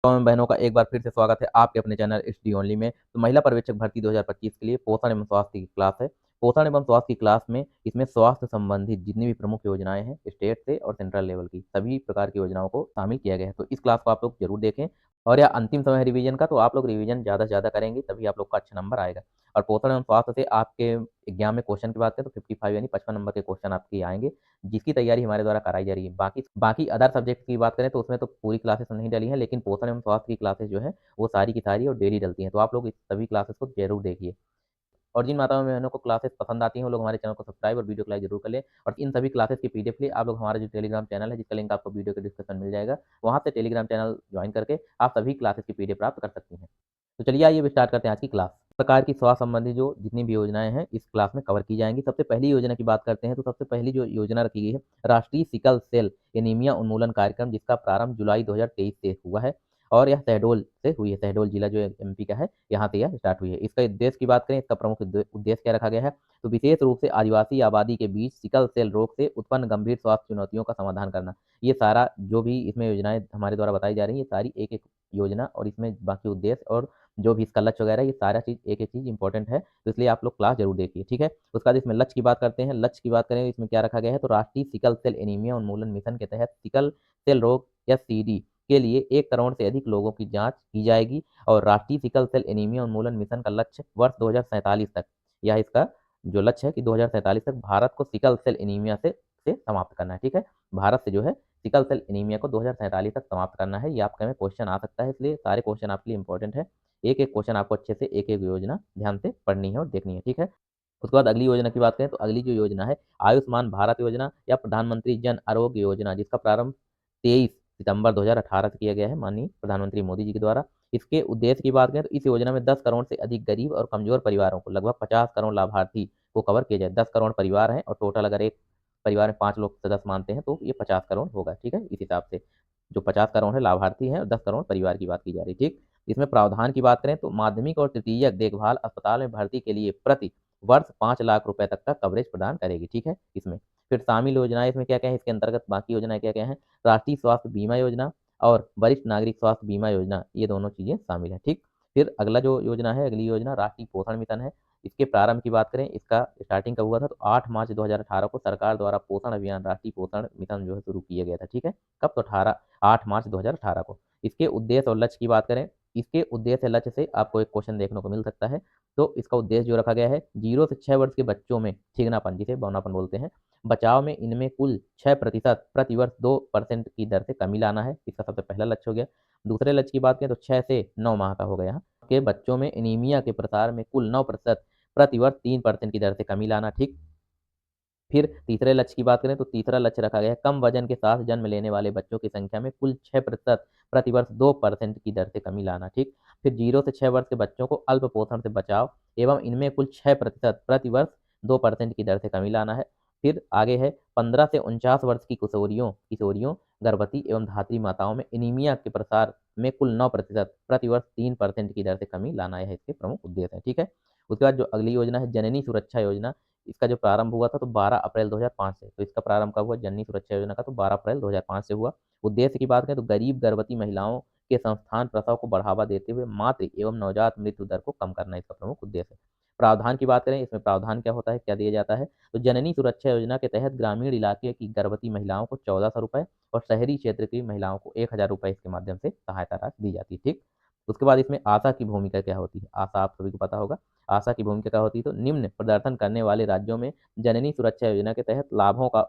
तो बहनों का एक बार फिर से स्वागत है आपके अपने चैनल एचडी ओनली में। तो महिला पर्यवेक्षक भर्ती 2025 के लिए पोषण एवं स्वास्थ्य की क्लास है। पोषण एवं स्वास्थ्य की क्लास में इसमें स्वास्थ्य संबंधित जितनी भी प्रमुख योजनाएं हैं स्टेट से और सेंट्रल लेवल की सभी प्रकार की योजनाओं को शामिल किया गया है। तो इस क्लास को आप लोग जरूर देखें और यह अंतिम समय है रिवीजन का, तो आप लोग रिवीजन ज़्यादा से ज़्यादा करेंगे तभी आप लोग का अच्छा नंबर आएगा। और पोषण एवं स्वास्थ्य से आपके एग्जाम में क्वेश्चन की बात करें तो 55 यानी 55 नंबर के क्वेश्चन आपके आएंगे, जिसकी तैयारी हमारे द्वारा कराई जा रही है। बाकी बाकी अदर सब्जेक्ट की बात करें तो उसमें तो पूरी क्लासेस नहीं डली हैं, लेकिन पोषण एवं स्वास्थ्य की क्लासेस जो है वो सारी की सारी और डेली डलती हैं। तो आप लोग इस सभी क्लासेस को जरूर देखिए। और जिन माताओं बहनों को क्लासेस पसंद आती हैं वो लोग हमारे चैनल को सब्सक्राइब और वीडियो को लाइक जरूर कर लें। और इन सभी क्लासेस की पीडीएफ के लिए आप लोग हमारा जो टेलीग्राम चैनल है, जिसका लिंक आपको वीडियो के डिस्क्रिप्शन मिल जाएगा, वहाँ से टेलीग्राम चैनल ज्वाइन करके आप सभी क्लासेस की पीडीएफ प्राप्त कर सकती हैं। तो चलिए आइए स्टार्ट करते हैं आज की क्लास। प्रकार की स्वास्थ्य संबंधी जो जितनी भी योजनाएं हैं इस क्लास में कवर की जाएंगी। सबसे पहली योजना की बात करते हैं तो सबसे पहली जो योजना रखी गई है राष्ट्रीय सिकल सेल एनीमिया उन्मूलन कार्यक्रम, जिसका प्रारंभ जुलाई 2023 से हुआ है और यह शहडोल से हुई है। शहडोल जिला जो एमपी का है, यहाँ से यह स्टार्ट हुई है। इसका उद्देश्य की बात करें, इसका प्रमुख उद्देश्य क्या रखा गया है, तो विशेष रूप से आदिवासी आबादी के बीच सिकल सेल रोग से उत्पन्न गंभीर स्वास्थ्य चुनौतियों का समाधान करना। ये सारा जो भी इसमें योजनाएं हमारे द्वारा बताई जा रही है, ये सारी एक एक योजना और इसमें बाकी उद्देश्य और जो भी इसका लक्ष्य वगैरह, ये सारा चीज़ एक एक चीज़ इंपॉर्टेंट है, तो इसलिए आप लोग क्लास जरूर देखिए, ठीक है। उसके बाद इसमें लक्ष्य की बात करते हैं। लक्ष्य की बात करें इसमें क्या रखा गया है, तो राष्ट्रीय सिकल सेल एनीमिया उन्मूलन मिशन के तहत सिकल सेल रोग या सीडी के लिए 1 करोड़ से अधिक लोगों की जांच की जाएगी। और राष्ट्रीय सिकल सेल एनीमिया उन्मूलन मिशन का लक्ष्य वर्ष 2047 तक, यह इसका जो लक्ष्य है कि 2047 तक भारत को सिकल सेल एनीमिया से समाप्त करना है, ठीक है। भारत से जो है सिकल सेल एनीमिया को 2047 तक समाप्त करना है। ये आपका में क्वेश्चन आ सकता है, इसलिए सारे क्वेश्चन आपके लिए इंपॉर्टेंट है। एक एक क्वेश्चन आपको अच्छे से एक एक योजना ध्यान से पढ़नी है और देखनी है, ठीक है। उसके बाद अगली योजना की बात करें तो अगली जो योजना है आयुष्मान भारत योजना या प्रधानमंत्री जन आरोग्य योजना, जिसका प्रारंभ 23 सितंबर 2018 से किया गया है माननीय प्रधानमंत्री मोदी जी के द्वारा। इसके उद्देश्य की बात करें तो इस योजना में 10 करोड़ से अधिक गरीब और कमजोर परिवारों को, लगभग 50 करोड़ लाभार्थी को कवर किया जाए। 10 करोड़ परिवार हैं और टोटल अगर एक परिवार में 5 लोग सदस्य मानते हैं तो ये 50 करोड़ होगा, ठीक है। इस हिसाब से जो 50 करोड़ है लाभार्थी हैं और 10 करोड़ परिवार की बात की जा रही है, ठीक। इसमें प्रावधान की बात करें तो माध्यमिक और तृतीयक देखभाल अस्पताल में भर्ती के लिए प्रति वर्ष 5 लाख रुपए तक का कवरेज प्रदान करेगी, ठीक है। इसमें फिर शामिल योजनाएं इसमें क्या क्या है, इसके अंतर्गत बाकी योजनाएं क्या क्या है, राष्ट्रीय स्वास्थ्य बीमा योजना और वरिष्ठ नागरिक स्वास्थ्य बीमा योजना, ये दोनों चीजें शामिल है, ठीक। फिर अगला जो योजना है, अगली योजना राष्ट्रीय पोषण मिशन है। इसके प्रारंभ की बात करें, इसका स्टार्टिंग कब हुआ था, तो 8 मार्च 2018 को सरकार द्वारा पोषण अभियान राष्ट्रीय पोषण मिशन जो है शुरू किया गया था, ठीक है। कब, तो 8 मार्च 2018 को। इसके उद्देश्य और लक्ष्य की बात करें, इसके उद्देश्य लक्ष्य से आपको एक क्वेश्चन देखने को मिल सकता है। तो इसका उद्देश्य जो रखा गया है 0 से 6 वर्ष के बच्चों में ठिगनापन, जिसे बौनापन बोलते हैं, बचाव में इनमें कुल 6% प्रतिवर्ष 2% की दर से कमी लाना है। इसका सबसे पहला लक्ष्य हो गया। दूसरे लक्ष्य की बात करें तो 6 से 9 माह का हो गया के बच्चों में एनीमिया के प्रसार में कुल 9% प्रतिवर्ष 3% की दर से कमी लाना, ठीक। फिर तीसरे लक्ष्य की बात करें तो तीसरा लक्ष्य रखा गया है कम वजन के साथ जन्म लेने वाले बच्चों की संख्या में कुल 6% प्रतिवर्ष 2% की दर से कमी लाना, ठीक। फिर 0 से 6 वर्ष के बच्चों को अल्प पोषण से बचाव एवं इनमें कुल 6% प्रतिवर्ष 2% की दर से कमी लाना है। फिर आगे है 15 से 49 वर्ष की किशोरियों किशोरियों गर्भवती एवं धात्री माताओं में एनीमिया के प्रसार में कुल 9% प्रतिवर्ष 3% की दर से कमी लाना है, इसके प्रमुख उद्देश्य है, ठीक है। उसके बाद जो अगली योजना है जननी सुरक्षा योजना, इसका जो प्रारंभ हुआ था तो 12 अप्रैल 2005 से। तो इसका प्रारंभ कब हुआ, जननी सुरक्षा योजना का, तो 12 अप्रैल 2005 से हुआ। उद्देश्य की बात करें तो गरीब गर्भवती महिलाओं के संस्थान प्रसव को बढ़ावा देते हुए मातृ एवं नवजात मृत्यु दर को कम करना इसका प्रमुख उद्देश्य है। प्रावधान की बात करें, इसमें प्रावधान क्या होता है, क्या दिया जाता है, तो जननी सुरक्षा योजना के तहत ग्रामीण इलाके की गर्भवती महिलाओं को 1400 रुपये और शहरी क्षेत्र की महिलाओं को 1000 रुपये इसके माध्यम से सहायता राशि दी जाती है, ठीक। उसके बाद इसमें आशा की भूमिका क्या होती है, आशा आप सभी को पता होगा। आशा की भूमिका क्या होती है, तो निम्न प्रदर्शन करने वाले राज्यों में जननी सुरक्षा योजना के तहत लाभों का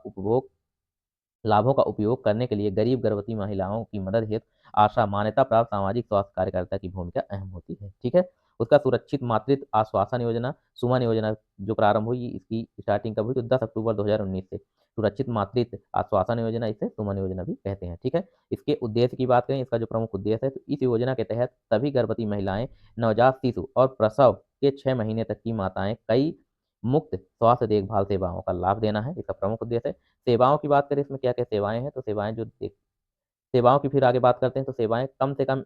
उपयोग करने के लिए गरीब गर्भवती महिलाओं की मदद हेतु आशा मान्यता प्राप्त सामाजिक स्वास्थ्य कार्यकर्ता की भूमिका अहम होती है, ठीक है। उसका सुरक्षित मातृत्व आश्वासन योजना सुमन योजना जो प्रारंभ हुई, इसकी स्टार्टिंग कब हुई, तो 10 अक्टूबर 2019 से। सुरक्षित मातृत्व आश्वासन योजना, इसे सुमन योजना भी कहते हैं, ठीक है। इसके उद्देश्य की बात करें, इसका जो प्रमुख उद्देश्य है, तो इस योजना के तहत सभी गर्भवती महिलाएं, नवजात शिशु और प्रसव के 6 महीने तक की माताएं कई मुफ्त स्वास्थ्य देखभाल सेवाओं का लाभ देना है, इसका प्रमुख उद्देश्य है। सेवाओं की बात करें, इसमें क्या क्या सेवाएं हैं, तो सेवाओं की फिर आगे बात करते हैं, तो सेवाएं कम से कम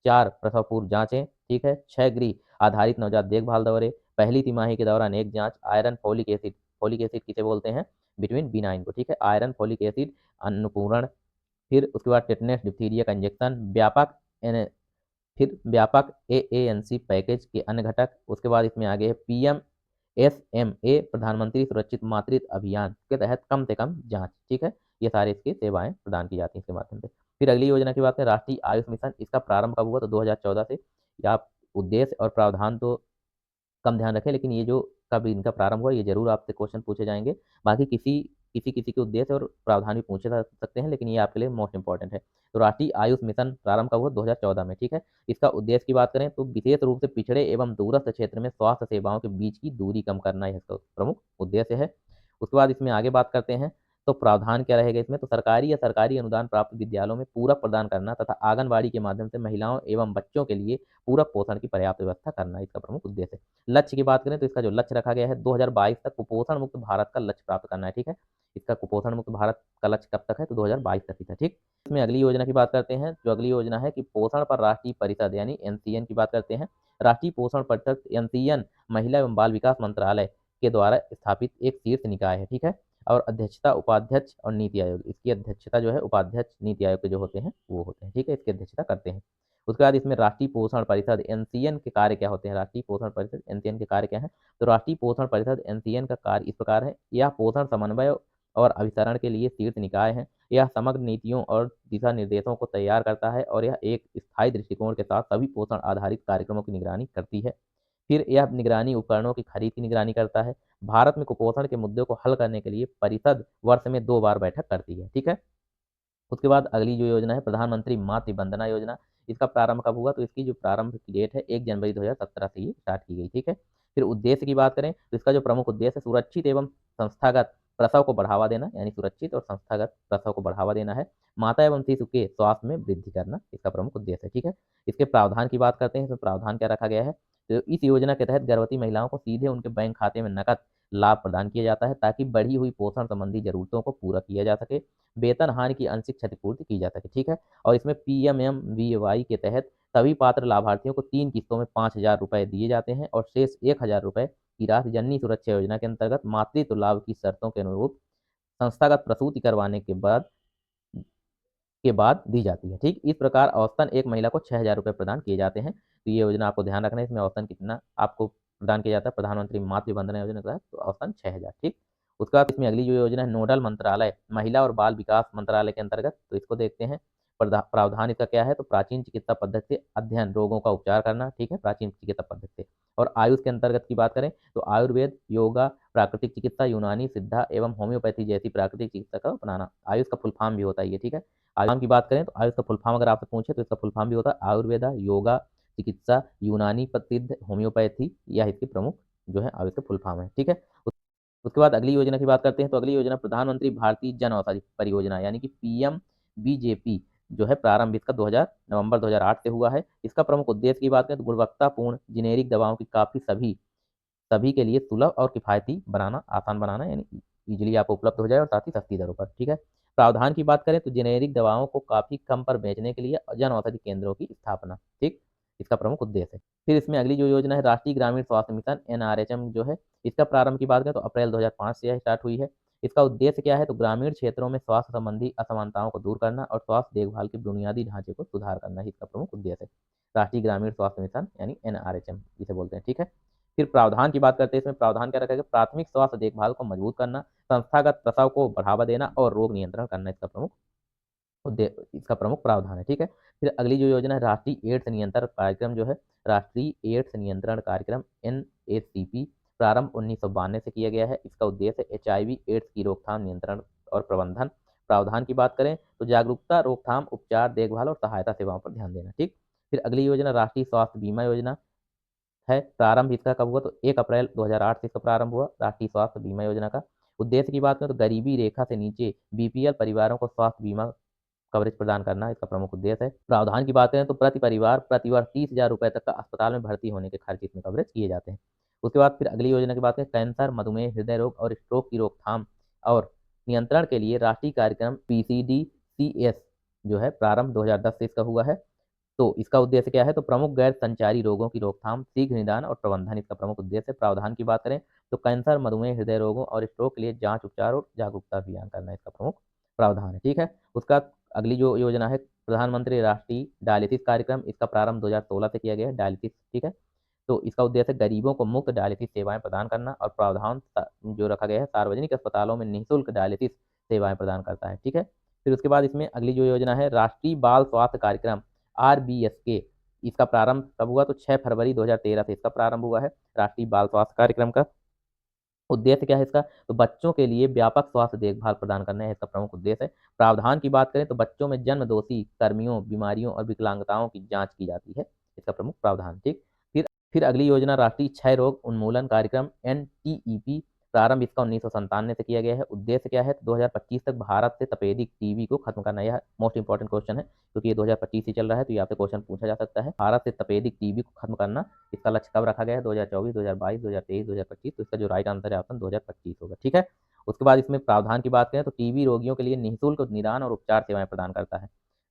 4 प्रसव पूर्व जांचें, ठीक है, 6 गृह आधारित नवजात देखभाल दौरे, पहली तिमाही के दौरान एक जांच, आयरन फोलिक एसिड किसे बोलते हैं, विटामिन B9 को, ठीक है, आयरन फोलिक एसिड अन्नपूरण। फिर उसके बाद टेटनेस डिप्थीरिया का इंजेक्शन, व्यापक फिर व्यापक एएनसी पैकेज के अन्य घटक। उसके बाद इसमें आगे है पीएमएसएमए, प्रधानमंत्री सुरक्षित मातृत्व अभियान के तहत कम से कम जांच। ठीक है, ये सारी इसकी सेवाएं प्रदान की जाती हैं इसके माध्यम से। फिर अगली योजना की बात करें, राष्ट्रीय आयुष मिशन। इसका प्रारंभ कब हुआ? तो 2014 से। या आप उद्देश्य और प्रावधान तो कम ध्यान रखें, लेकिन ये जो कब इनका प्रारंभ हुआ ये जरूर आपसे क्वेश्चन पूछे जाएंगे। बाकी किसी किसी किसी के उद्देश्य और प्रावधान भी पूछे जा सकते हैं, लेकिन ये आपके लिए मोस्ट इंपॉर्टेंट है। तो राष्ट्रीय आयुष मिशन प्रारंभ कब हुआ? 2014 में। ठीक है, इसका उद्देश्य की बात करें तो विशेष रूप से पिछड़े एवं दूरस्थ क्षेत्र में स्वास्थ्य सेवाओं के बीच की दूरी कम करना यह इसका प्रमुख उद्देश्य है। उसके बाद इसमें आगे बात करते हैं तो प्रावधान क्या रहेगा इसमें? तो सरकारी या सरकारी अनुदान प्राप्त विद्यालयों में पूरक प्रदान करना तथा आंगनबाड़ी के माध्यम से महिलाओं एवं बच्चों के लिए पूरक पोषण की पर्याप्त व्यवस्था करना इसका प्रमुख उद्देश्य है। लक्ष्य की बात करें तो इसका जो लक्ष्य रखा गया है 2022 तक कुपोषण मुक्त भारत का लक्ष्य प्राप्त करना है। ठीक है, इसका कुपोषण मुक्त भारत का लक्ष्य कब तक है? तो 2022 तक ही था। ठीक, इसमें अगली योजना की बात करते हैं। जो अगली योजना है कि पोषण पर राष्ट्रीय परिषद यानी एनसीएन की बात करते हैं। राष्ट्रीय पोषण परिषद एनसीएन महिला एवं बाल विकास मंत्रालय के द्वारा स्थापित एक शीर्ष निकाय है। ठीक है, और अध्यक्षता उपाध्यक्ष और नीति आयोग, इसकी अध्यक्षता जो है उपाध्यक्ष नीति आयोग के जो होते हैं वो होते हैं। ठीक है, इसकी अध्यक्षता करते हैं। उसके बाद इसमें राष्ट्रीय पोषण परिषद एनसीएन के कार्य क्या होते हैं? राष्ट्रीय पोषण परिषद एनसीएन के कार्य क्या है? तो राष्ट्रीय पोषण परिषद एनसीएन का कार्य इस प्रकार है। यह पोषण समन्वय और अभिसरण के लिए शीर्ष निकाय है। यह समग्र नीतियों और दिशा निर्देशों को तैयार करता है और यह एक स्थायी दृष्टिकोण के साथ सभी पोषण आधारित कार्यक्रमों की निगरानी करती है। फिर यह निगरानी उपकरणों की खरीद की निगरानी करता है। भारत में कुपोषण के मुद्दे को हल करने के लिए परिषद वर्ष में 2 बार बैठक करती है। ठीक है, उसके बाद अगली जो योजना है प्रधानमंत्री मातृ वंदना योजना। इसका प्रारंभ कब हुआ? तो इसकी जो प्रारंभ की डेट है 1 जनवरी 2017 से ये स्टार्ट की गई। ठीक है, फिर उद्देश्य की बात करें तो इसका जो प्रमुख उद्देश्य है सुरक्षित एवं संस्थागत प्रसव को बढ़ावा देना, यानी सुरक्षित और संस्थागत प्रसव को बढ़ावा देना है। माता एवं शिशु के स्वास्थ्य में वृद्धि करना इसका प्रमुख उद्देश्य है। ठीक है, इसके प्रावधान की बात करते हैं तो प्रावधान क्या रखा गया है? तो इस योजना के तहत गर्भवती महिलाओं को सीधे उनके बैंक खाते में नकद लाभ प्रदान किया जाता है ताकि बढ़ी हुई पोषण संबंधी जरूरतों को पूरा किया जा सके, वेतन हानि की आंशिक क्षतिपूर्ति की जा सके। ठीक है, और इसमें पीएमएमवीवाई के तहत सभी पात्र लाभार्थियों को 3 किस्तों में 5,000 रुपए दिए जाते हैं और शेष 1,000 रुपए की राशि जननी सुरक्षा योजना के अंतर्गत मातृत्व लाभ की शर्तों के अनुरूप संस्थागत प्रसूति करवाने के बाद दी जाती है। ठीक, इस प्रकार औसतन एक महिला को 6,000 रुपए प्रदान किए जाते हैं। तो ये योजना आपको ध्यान रखना है, इसमें औसतन कितना आपको प्रदान किया जाता है प्रधानमंत्री मातृ वंदना योजना के तहत? तो औसतन 6,000। ठीक, उसके बाद इसमें अगली जो योजना है नोडल मंत्रालय महिला और बाल विकास मंत्रालय के अंतर्गत, तो इसको देखते हैं। प्रावधान इसका क्या है? तो प्राचीन चिकित्सा पद्धति से अध्ययन रोगों का उपचार करना। ठीक है, प्राचीन चिकित्सा पद्धति से। और आयुष के अंतर्गत की बात करें तो आयुर्वेद, योगा, प्राकृतिक चिकित्सा, यूनानी, सिद्धा एवं होम्योपैथी जैसी प्राकृतिक चिकित्सा का अपनाना। आयुष का फुल फॉर्म भी होता है ये। ठीक है, आयुष की बात करें तो आयुष का फुल फॉर्म अगर आपसे पूछे तो इसका फुल फॉर्म भी होता है आयुर्वेदा, योगा, चिकित्सा, यूनानी, सिद्ध, होम्योपैथी, यह इसके प्रमुख जो है आयुष का फुल फॉर्म है। ठीक है, उसके बाद अगली योजना की बात करते हैं तो अगली योजना प्रधानमंत्री भारतीय जन औषधि परियोजना यानी कि पीएमबीजेपी जो है प्रारंभ इसका नवंबर 2008 से हुआ है। इसका प्रमुख उद्देश्य की बात करें तो गुणवत्तापूर्ण जेनेरिक दवाओं की काफी सभी सभी के लिए सुलभ और किफायती बनाना, आसान बनाना, यानी इजीली आपको उपलब्ध हो जाए और साथ ही सस्ती दरों पर। ठीक है, प्रावधान की बात करें तो जेनेरिक दवाओं को काफी कम पर बेचने के लिए जन औषधि केंद्रों की स्थापना। ठीक, इसका प्रमुख उद्देश्य है। फिर इसमें अगली जो योजना है राष्ट्रीय ग्रामीण स्वास्थ्य मिशन एनआरएचएम जो है, इसका प्रारंभ की बात करें तो अप्रैल 2005 से यह स्टार्ट हुई है। इसका उद्देश्य क्या है? तो ग्रामीण क्षेत्रों में स्वास्थ्य संबंधी असमानताओं को दूर करना और स्वास्थ्य देखभाल के बुनियादी ढांचे को सुधार करना ही इसका प्रमुख उद्देश्य है। राष्ट्रीय ग्रामीण स्वास्थ्य मिशन यानी एनआरएचएम जिसे बोलते हैं। ठीक है, फिर प्रावधान की बात करते हैं। इसमें प्रावधान क्या रखा गया? प्राथमिक स्वास्थ्य देखभाल को मजबूत करना, संस्थागत प्रसव को बढ़ावा देना और रोग नियंत्रण करना इसका प्रमुख प्रावधान है। ठीक है, फिर अगली जो योजना है राष्ट्रीय एड्स नियंत्रण कार्यक्रम जो है, राष्ट्रीय एड्स नियंत्रण कार्यक्रम एनएसीपी प्रारंभ 1992 से किया गया है। इसका उद्देश्य एचआईवी एड्स की रोकथाम, नियंत्रण और प्रबंधन। प्रावधान की बात करें तो जागरूकता, रोकथाम, उपचार, देखभाल और सहायता सेवाओं पर ध्यान देना। ठीक, फिर अगली योजना राष्ट्रीय स्वास्थ्य बीमा योजना है। प्रारंभ इसका कब हुआ? तो 1 अप्रैल 2008 से इसका प्रारंभ हुआ राष्ट्रीय स्वास्थ्य बीमा योजना का। उद्देश्य की बात करें तो गरीबी रेखा से नीचे बीपीएल परिवारों को स्वास्थ्य बीमा कवरेज प्रदान करना इसका प्रमुख उद्देश्य है। प्रावधान की बात करें तो प्रति परिवार प्रतिवर्ष 30,000 रुपए तक का अस्पताल में भर्ती होने के खर्च इसमें कवरेज किए जाते हैं। उसके बाद फिर अगली योजना की बात करें कैंसर, मधुमेह, हृदय रोग और स्ट्रोक की रोकथाम और नियंत्रण के लिए राष्ट्रीय कार्यक्रम पीसीडीसीएस जो है प्रारंभ 2010 से इसका हुआ है। तो इसका उद्देश्य क्या है? तो प्रमुख गैर संचारी रोगों की रोकथाम, शीघ्र निदान और प्रबंधन इसका प्रमुख उद्देश्य है। प्रावधान की बात करें तो कैंसर, मधुमेह, हृदय रोगों और स्ट्रोक के लिए जांच, उपचार और जागरूकता अभियान करना इसका प्रमुख प्रावधान है। ठीक है, उसका अगली जो योजना है प्रधानमंत्री राष्ट्रीय डायलिसिस कार्यक्रम, इसका प्रारंभ 2016 से किया गया है, डायलिसिस, ठीक है। तो इसका उद्देश्य गरीबों को मुफ्त डायलिसिस सेवाएं प्रदान करना और प्रावधान जो रखा गया है सार्वजनिक अस्पतालों में निःशुल्क डायलिसिस सेवाएं प्रदान करता है, ठीक है। फिर उसके बाद इसमें अगली जो योजना है राष्ट्रीय बाल स्वास्थ्य कार्यक्रम RBSK, इसका प्रारंभ कब हुआ? तो 6 फरवरी 2013 से इसका प्रारंभ हुआ है राष्ट्रीय बाल स्वास्थ्य कार्यक्रम का। उद्देश्य क्या है इसका? तो बच्चों के लिए व्यापक स्वास्थ्य देखभाल प्रदान करना है इसका प्रमुख उद्देश्य है। प्रावधान की बात करें तो बच्चों में जन्मदोषी कर्मियों, बीमारियों और विकलांगताओं की जांच की जाती है, इसका प्रमुख प्रावधान, ठीक। फिर अगली योजना राष्ट्रीय क्षय रोग उन्मूलन कार्यक्रम NTEP, प्रारंभ इसका 1997 से किया गया है। उद्देश्य क्या है? तो 2025 तक भारत से तपेदिक टीबी को खत्म करना। यह मोस्ट इंपॉर्टेंट क्वेश्चन है क्योंकि ये 2025 से चल रहा है, तो यहाँ पे क्वेश्चन पूछा जा सकता है। भारत से तपेदिक टीबी को खत्म करना, इसका लक्ष्य कब रखा गया है? 2024, 2022, 2023, 2025। तो इसका जो राइट आंसर है ऑप्शन 2025 होगा, ठीक है। उसके बाद इसमें प्रावधान की बात करें तो टीबी रोगियों के लिए निःशुल्क निदान और उपचार सेवाएं प्रदान करता है।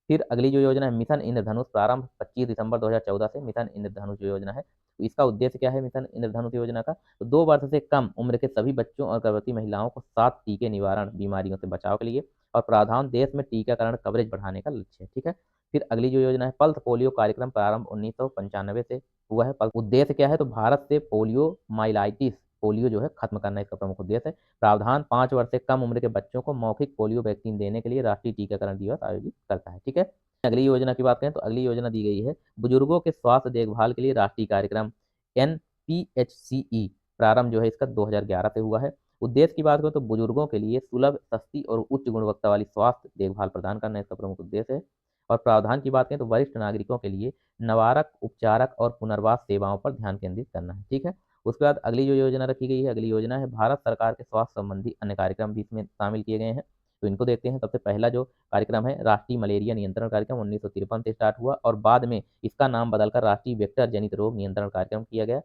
फिर अगली जो योजना है मिशन इंद्रधनुष, प्रारंभ 25 दिसंबर 2014 से मिशन इंद्रधनुष जो योजना है, तो इसका उद्देश्य क्या है मिशन इंद्रधनुष योजना का? तो 2 वर्ष से कम उम्र के सभी बच्चों और गर्भवती महिलाओं को 7 टीके निवारण बीमारियों से बचाव के लिए और प्रावधान देश में टीकाकरण कवरेज बढ़ाने का लक्ष्य है, ठीक है। फिर अगली जो योजना है पल्स पोलियो कार्यक्रम, प्रारंभ 1995 से हुआ है। उद्देश्य क्या है? तो भारत से पोलियो माइलाइटिस, पोलियो जो है खत्म करना इसका प्रमुख उद्देश्य है। प्रावधान 5 वर्ष से कम उम्र के बच्चों को मौखिक पोलियो वैक्सीन देने के लिए राष्ट्रीय टीकाकरण दिवस आयोजित करता है, ठीक है। अगली योजना की बात करें तो अगली योजना दी गई है बुजुर्गों के स्वास्थ्य देखभाल के लिए राष्ट्रीय कार्यक्रम NPHCE, प्रारंभ जो है इसका 2011 से हुआ है। उद्देश्य की बात करें तो बुजुर्गों के लिए सुलभ, सस्ती और उच्च गुणवत्ता वाली स्वास्थ्य देखभाल प्रदान करना इसका प्रमुख उद्देश्य है। और प्रावधान की बात करें तो वरिष्ठ नागरिकों के लिए निवारक, उपचारक और पुनर्वास सेवाओं पर ध्यान केंद्रित करना है, ठीक है। उसके बाद अगली जो योजना रखी गई है, अगली योजना है भारत सरकार के स्वास्थ्य संबंधी अन्य कार्यक्रम भी इसमें शामिल किए गए हैं, तो इनको देखते हैं। सबसे पहला जो कार्यक्रम है राष्ट्रीय मलेरिया नियंत्रण कार्यक्रम, 1953 से स्टार्ट हुआ और बाद में इसका नाम बदलकर राष्ट्रीय वेक्टर जनित रोग नियंत्रण कार्यक्रम किया गया,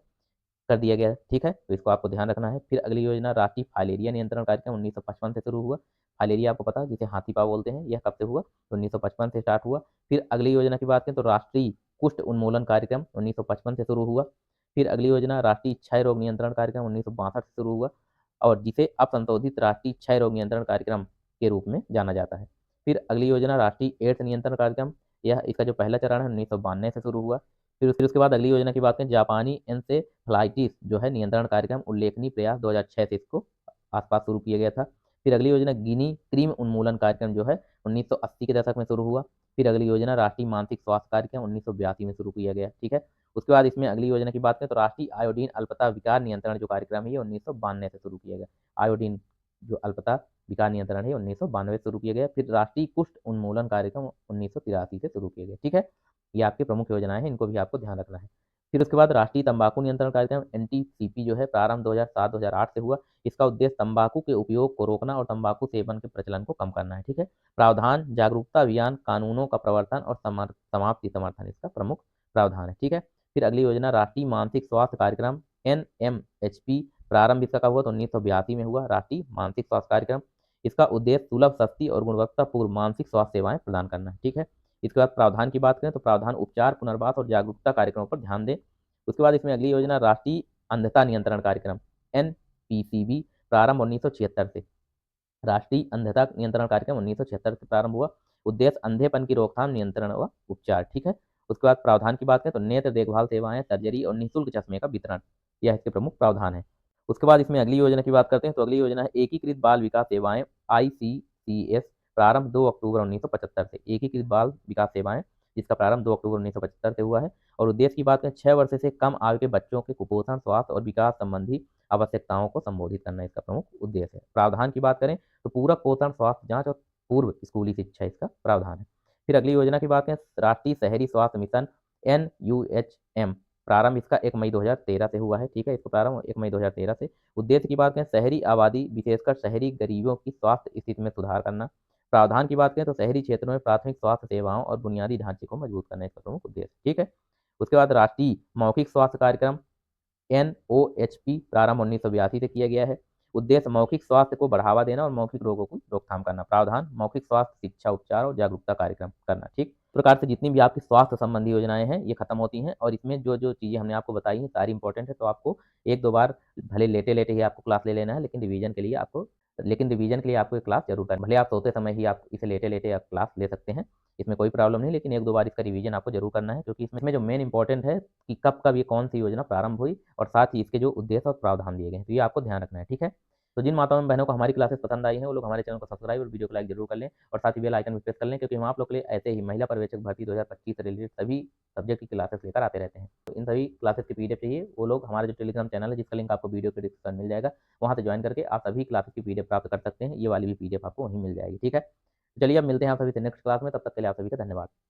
कर दिया गया, ठीक है। तो इसको आपको ध्यान रखना है। फिर अगली योजना राष्ट्रीय फाइलेरिया नियंत्रण कार्यक्रम 1955 से शुरू हुआ। फाइलेरिया आपको पता है जिसे हाथी पाँव बोलते हैं, यह कब से हुआ? तो 1955 से स्टार्ट हुआ। फिर अगली योजना की बात करें तो राष्ट्रीय कुष्ठ उन्मूलन कार्यक्रम 1955 से शुरू हुआ। फिर अगली योजना राष्ट्रीय क्षय रोग नियंत्रण कार्यक्रम 1962 से शुरू हुआ और जिसे अब संशोधित राष्ट्रीय क्षय रोग नियंत्रण कार्यक्रम के रूप में जाना जाता है। फिर अगली योजना राष्ट्रीय एड्स नियंत्रण कार्यक्रम, यह इसका जो पहला चरण है 1992 से शुरू हुआ। फिर उसके बाद अगली योजना की बात करें जापानी एन्सेफ्लाइटिस जो है नियंत्रण कार्यक्रम, उल्लेखनीय प्रयास 2006 से इसको आसपास शुरू किया गया था। फिर अगली योजना गिनी कृमि उन्मूलन कार्यक्रम जो है 1980 के दशक में शुरू हुआ। फिर अगली योजना राष्ट्रीय मानसिक स्वास्थ्य कार्यक्रम 1982 में शुरू किया गया, ठीक है। उसके बाद इसमें अगली योजना की बात करें तो राष्ट्रीय आयोडीन अल्पता विकार नियंत्रण जो कार्यक्रम है ये 1992 से शुरू किया गया। आयोडीन जो अल्पता विकार नियंत्रण है 1992 से शुरू किया गया। फिर राष्ट्रीय कुष्ठ उन्मूलन कार्यक्रम 1983 से शुरू किया गया, ठीक है। ये आपकी प्रमुख योजनाएं हैं, इनको भी आपको ध्यान रखना है। फिर उसके बाद राष्ट्रीय तंबाकू नियंत्रण कार्यक्रम NTCP जो है प्रारंभ 2007-2008 से हुआ। इसका उद्देश्य तंबाकू के उपयोग को रोकना और तंबाकू सेवन के प्रचलन को कम करना है, ठीक है। प्रावधान जागरूकता अभियान, कानूनों का प्रवर्तन और समाप्ति समर्थन इसका प्रमुख प्रावधान है, ठीक है। फिर अगली योजना राष्ट्रीय मानसिक स्वास्थ्य कार्यक्रम NMHP, प्रारंभ इसका कब हुआ? तो 1982 में हुआ राष्ट्रीय मानसिक स्वास्थ्य कार्यक्रम। इसका उद्देश्य सुलभ, सस्ती और गुणवत्तापूर्ण मानसिक स्वास्थ्य सेवाएं प्रदान करना है, ठीक है। इसके बाद प्रावधान की बात करें तो प्रावधान उपचार, पुनर्वास और जागरूकता कार्यक्रमों पर ध्यान दें। उसके बाद इसमें अगली योजना राष्ट्रीय अंधता नियंत्रण कार्यक्रम NPCB, प्रारंभ 1976 से। राष्ट्रीय अंधता नियंत्रण कार्यक्रम 1976 से प्रारंभ हुआ। उद्देश्य अंधेपन की रोकथाम, नियंत्रण व उपचार, ठीक है। उसके बाद प्रावधान की बात करें तो नेत्र देखभाल सेवाएं, सर्जरी और निःशुल्क चश्मे का वितरण, यह इसके प्रमुख प्रावधान है। उसके बाद इसमें अगली योजना की बात करते हैं तो अगली योजना है एकीकृत बाल विकास सेवाएं ICCS, प्रारंभ 2 अक्टूबर 1975 से। एकीकृत बाल विकास सेवाएं जिसका प्रारंभ 2 अक्टूबर 1975 से हुआ है और उद्देश्य की बात करें 6 वर्ष से कम आयु के बच्चों के कुपोषण, स्वास्थ्य और विकास संबंधी आवश्यकताओं को संबोधित करना इसका प्रमुख उद्देश्य है। प्रावधान की बात करें तो पूरक पोषण, स्वास्थ्य जांच और पूर्व स्कूली शिक्षा इसका प्रावधान है। फिर अगली योजना की बात करें राष्ट्रीय शहरी स्वास्थ्य मिशन NUHM, प्रारंभ इसका 1 मई 2013 से हुआ है, ठीक है। इसको प्रारंभ 1 मई 2013 से। उद्देश्य की बात करें शहरी आबादी विशेषकर शहरी गरीबों की स्वास्थ्य स्थिति में सुधार करना। प्रावधान की बात करें तो शहरी क्षेत्रों में प्राथमिक स्वास्थ्य सेवाओं और बुनियादी ढांचे को मजबूत करना इसका प्रमुख उद्देश्य, ठीक है। उसके बाद राष्ट्रीय मौखिक स्वास्थ्य कार्यक्रम NOHP, प्रारंभ 1982 से किया गया है। उद्देश्य मौखिक स्वास्थ्य को बढ़ावा देना और मौखिक रोगों की रोकथाम करना। प्रावधान मौखिक स्वास्थ्य शिक्षा, उपचार और जागरूकता कार्यक्रम करना, ठीक। इस प्रकार से जितनी भी आपकी स्वास्थ्य संबंधी योजनाएं हैं ये खत्म होती हैं और इसमें जो जो चीज़ें हमने आपको बताई हैं सारी इंपॉर्टेंट है, तो आपको एक दो बार भले लेटे लेटे ही आपको क्लास ले लेना है, लेकिन रिवीजन के लिए आपको लेकिन रिवीजन के लिए आपको ये क्लास जरूर करनी, भले आप सोते समय ही आप इसे लेटे-लेटे आप क्लास ले सकते हैं, इसमें कोई प्रॉब्लम नहीं, लेकिन 1-2 बार इसका रिवीजन आपको जरूर करना है, क्योंकि इसमें जो मेन इंपॉर्टेंट है कि कब-कब ये कौन-सी योजना प्रारंभ हुई और साथ ही इसके जो उद्देश्य और प्रावधान दिए गए हैं, तो ये आपको ध्यान रखना है, ठीक है? तो जिन माताओं एवं बहनों को हमारी क्लासेस पसंद आई हैं, वो लोग हमारे चैनल को सब्सक्राइब और वीडियो को लाइक जरूर कर लें और साथ ही बेल आइकन भी प्रेस कर लें, क्योंकि हम आप लोग के लिए ऐसे ही महिला पर्यवेक्षक भर्ती 2025 से रिलेटेड सभी सब्जेक्ट की क्लासेस लेकर आते रहते हैं। तो इन सभी क्लासेस की पीडीएफ चाहिए, वो लोग हमारा जो टेलीग्राम चैनल है, जिसका लिंक आपको वीडियो के डिस्क्रिप्शन में मिल जाएगा, वहाँ से ज्वाइन करके आप सभी क्लासेस की पीडीएफ प्राप्त कर सकते हैं। ये वाली भी पीडीएफ आपको वहीं मिल जाएगी, ठीक है? चलिए अब मिलते हैं आप सभी से नेक्स्ट क्लास में, तब तक के लिए आप सभी का धन्यवाद।